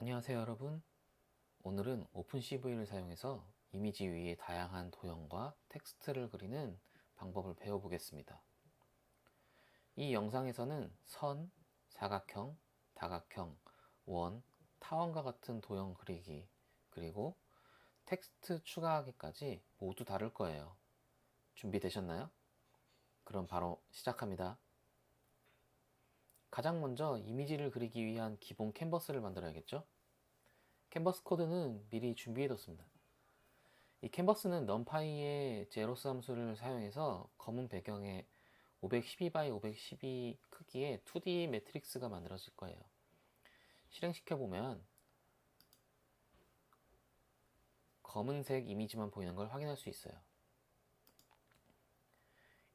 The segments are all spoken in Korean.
안녕하세요 여러분. 오늘은 오픈CV를 사용해서 이미지 위에 다양한 도형과 텍스트를 그리는 방법을 배워보겠습니다. 이 영상에서는 선, 사각형, 다각형, 원, 타원과 같은 도형 그리기, 그리고 텍스트 추가하기까지 모두 다룰 거예요. 준비되셨나요? 그럼 바로 시작합니다. 가장 먼저 이미지를 그리기 위한 기본 캔버스를 만들어야겠죠? 캔버스 코드는 미리 준비해뒀습니다. 이 캔버스는 numPy의 제로스 함수를 사용해서 검은 배경에 512 x 512 크기의 2D 매트릭스가 만들어질 거예요. 실행시켜보면 검은색 이미지만 보이는 걸 확인할 수 있어요.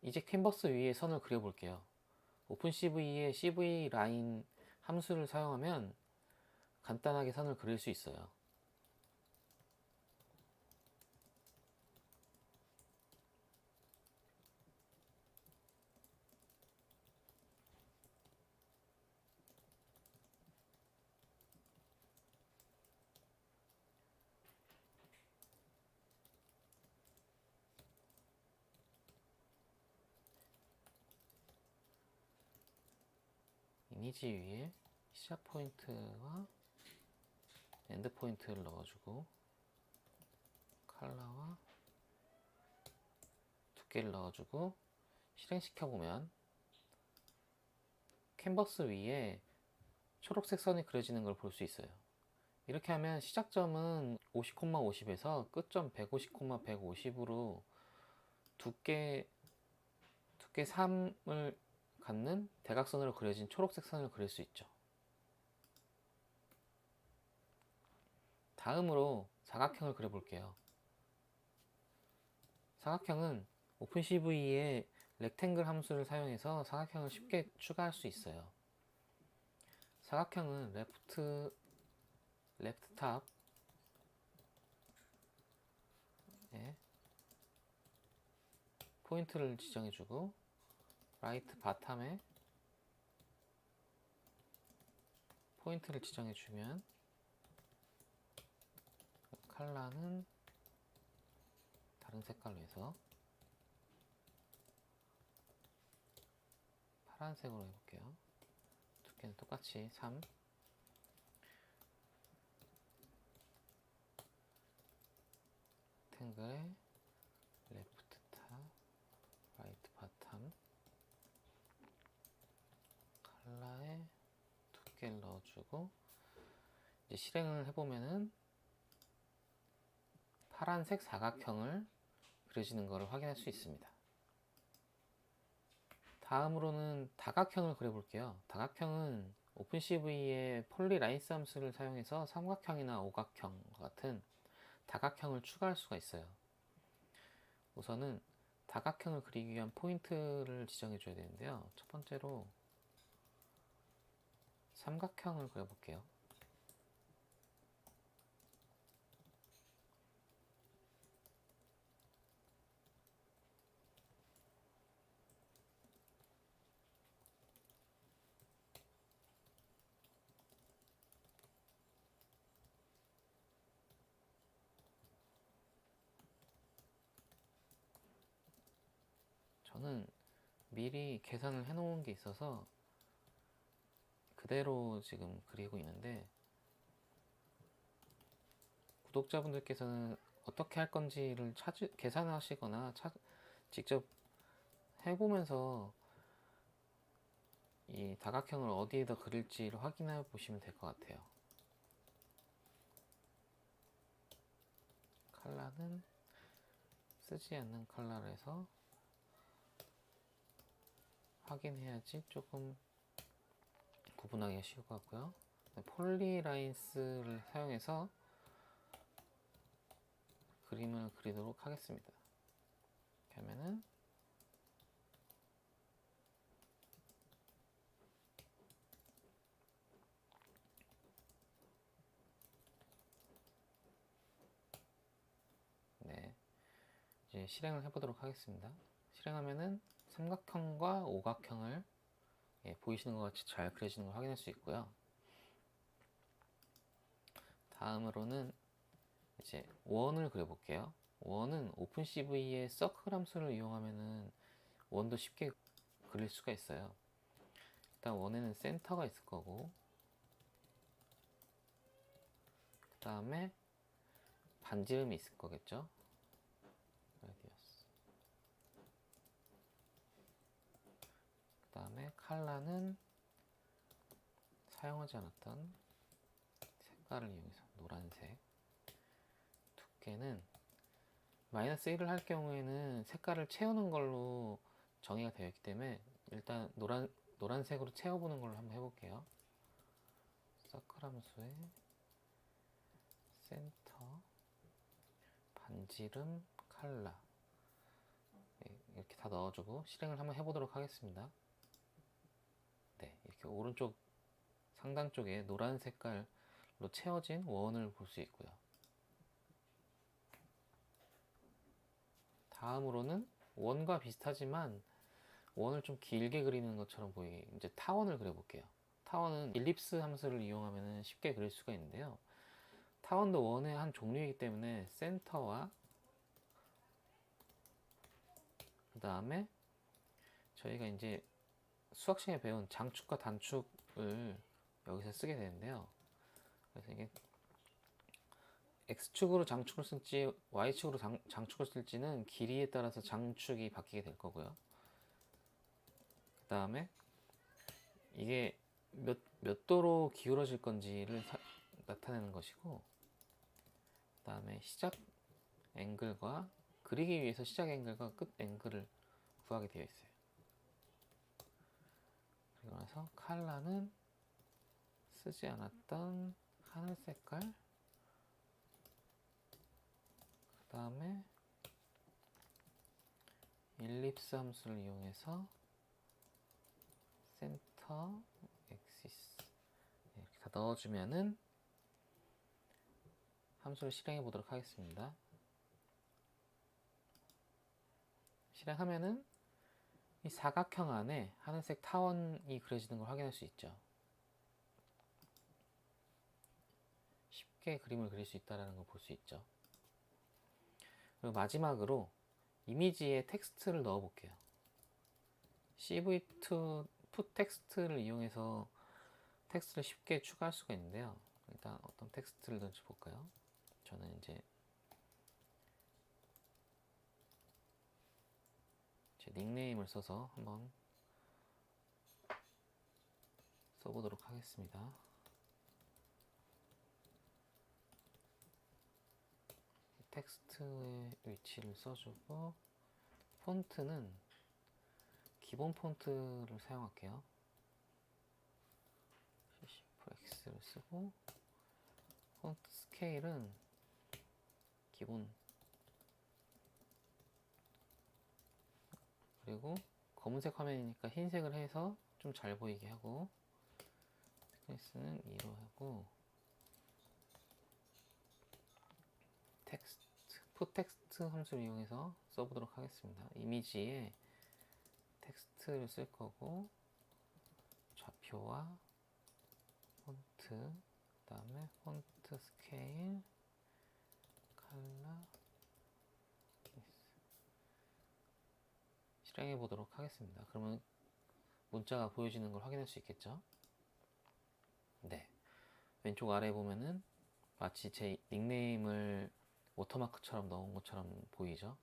이제 캔버스 위에 선을 그려볼게요. 오픈CV의 CV 라인 함수를 사용하면 간단하게 선을 그릴 수 있어요. 이미지 위에 시작 포인트와 엔드 포인트를 넣어주고 컬러와 두께를 넣어주고 실행시켜보면 캔버스 위에 초록색 선이 그려지는 걸 볼 수 있어요. 이렇게 하면 시작점은 50,50에서 끝점 150,150으로 두께 3을 갖는 대각선으로 그려진 초록색 선을 그릴 수 있죠. 다음으로 사각형을 그려볼게요. 사각형은 오픈CV의 렉탱글 함수를 사용해서 사각형을 쉽게 추가할 수 있어요. 사각형은 레프트 탑에 포인트를 지정해주고 라이트 바텀에 포인트를 지정해주면 컬러는 다른 색깔로 해서 파란색으로 해볼게요. 두께는 똑같이 3. 탱글에 레프트 탑, 라이트 바텀, 컬러에 두께를 넣어주고 이제 실행을 해보면은 파란색 사각형을 그려지는 것을 확인할 수 있습니다. 다음으로는 다각형을 그려볼게요. 다각형은 오픈CV의 폴리라인스 함수를 사용해서 삼각형이나 오각형 같은 다각형을 추가할 수가 있어요. 우선은 다각형을 그리기 위한 포인트를 지정해 줘야 되는데요. 첫 번째로 삼각형을 그려볼게요. 저는 미리 계산을 해 놓은 게 있어서 그대로 지금 그리고 있는데 구독자분들께서는 어떻게 할 건지를 계산하시거나 직접 해보면서 이 다각형을 어디에다 그릴지를 확인해 보시면 될 것 같아요. 컬러는 쓰지 않는 컬러로 해서 확인해야지 조금 구분하기가 쉬울 것 같고요. 폴리라인스를 사용해서 그림을 그리도록 하겠습니다. 이렇게 하면은 네, 이제 실행을 해보도록 하겠습니다. 실행하면은 삼각형과 오각형을 보이시는 것 같이 잘 그려지는 걸 확인할 수 있고요. 다음으로는 이제 원을 그려볼게요. 원은 오픈CV의 서클 함수를 이용하면은 원도 쉽게 그릴 수가 있어요. 일단 원에는 센터가 있을 거고, 그 다음에 반지름이 있을 거겠죠. 그 다음에 컬러는 사용하지 않았던 색깔을 이용해서 노란색. 두께는 마이너스 1을 할 경우에는 색깔을 채우는 걸로 정의가 되어 있기 때문에 일단 노란색으로 채워보는 걸로 한번 해볼게요. 서클 함수에 센터, 반지름, 컬러 이렇게 다 넣어주고 실행을 한번 해보도록 하겠습니다. 네, 이렇게 오른쪽 상단 쪽에 노란 색깔로 채워진 원을 볼 수 있고요. 다음으로는 원과 비슷하지만 원을 좀 길게 그리는 것처럼 보이게 이제 타원을 그려볼게요. 타원은 일립스 함수를 이용하면 쉽게 그릴 수가 있는데요. 타원도 원의 한 종류이기 때문에 센터와 그 다음에 저희가 이제 수학 시간에 배운 장축과 단축을 여기서 쓰게 되는데요. 그래서 이게 X축으로 장축을 쓸지 Y축으로 장축을 쓸지는 길이에 따라서 장축이 바뀌게 될 거고요. 그 다음에 이게 몇 도로 기울어질 건지를 나타내는 것이고, 그 다음에 시작 앵글과 그리기 위해서 시작 앵글과 끝 앵글을 구하게 되어 있어요. 그리고 나서 컬러는 쓰지 않았던 하늘 색깔, 그 다음에 일립스 함수를 이용해서 센터, 엑시스 이렇게 다 넣어주면은 함수를 실행해 보도록 하겠습니다. 실행하면은 이 사각형 안에 하늘색 타원이 그려지는 걸 확인할 수 있죠. 쉽게 그림을 그릴 수 있다는 걸 볼 수 있죠. 그리고 마지막으로 이미지에 텍스트를 넣어 볼게요. CV2 put 텍스트를 이용해서 텍스트를 쉽게 추가할 수가 있는데요. 일단 어떤 텍스트를 넣을지 볼까요? 저는 이제 제 닉네임을 써서 한번 써보도록 하겠습니다. 텍스트의 위치를 써주고, 폰트는 기본 폰트를 사용할게요. C+X를 쓰고, 폰트 스케일은 기본, 그리고 검은색 화면이니까 흰색을 해서 좀 잘 보이게 하고, 스페이스는 2로 하고, 텍스트, 푸텍스트 함수를 이용해서 써보도록 하겠습니다. 이미지에 텍스트를 쓸 거고, 좌표와 폰트, 그 다음에 폰트 스케일, 컬러, 실행해 보도록 하겠습니다. 그러면 문자가 보여지는 걸 확인할 수 있겠죠? 네. 왼쪽 아래 보면은 마치 제 닉네임을 워터마크처럼 넣은 것처럼 보이죠?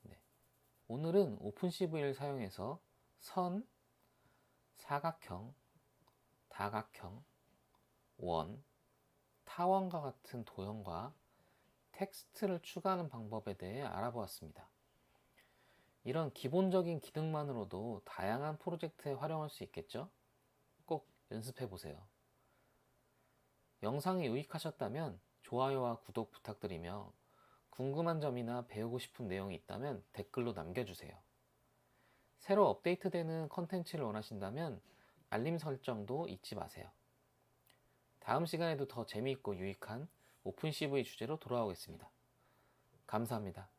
네. 오늘은 오픈CV를 사용해서 선, 사각형, 다각형, 원, 타원과 같은 도형과 텍스트를 추가하는 방법에 대해 알아보았습니다. 이런 기본적인 기능만으로도 다양한 프로젝트에 활용할 수 있겠죠? 꼭 연습해 보세요. 영상이 유익하셨다면 좋아요와 구독 부탁드리며 궁금한 점이나 배우고 싶은 내용이 있다면 댓글로 남겨주세요. 새로 업데이트되는 컨텐츠를 원하신다면 알림 설정도 잊지 마세요. 다음 시간에도 더 재미있고 유익한 오픈CV 주제로 돌아오겠습니다. 감사합니다.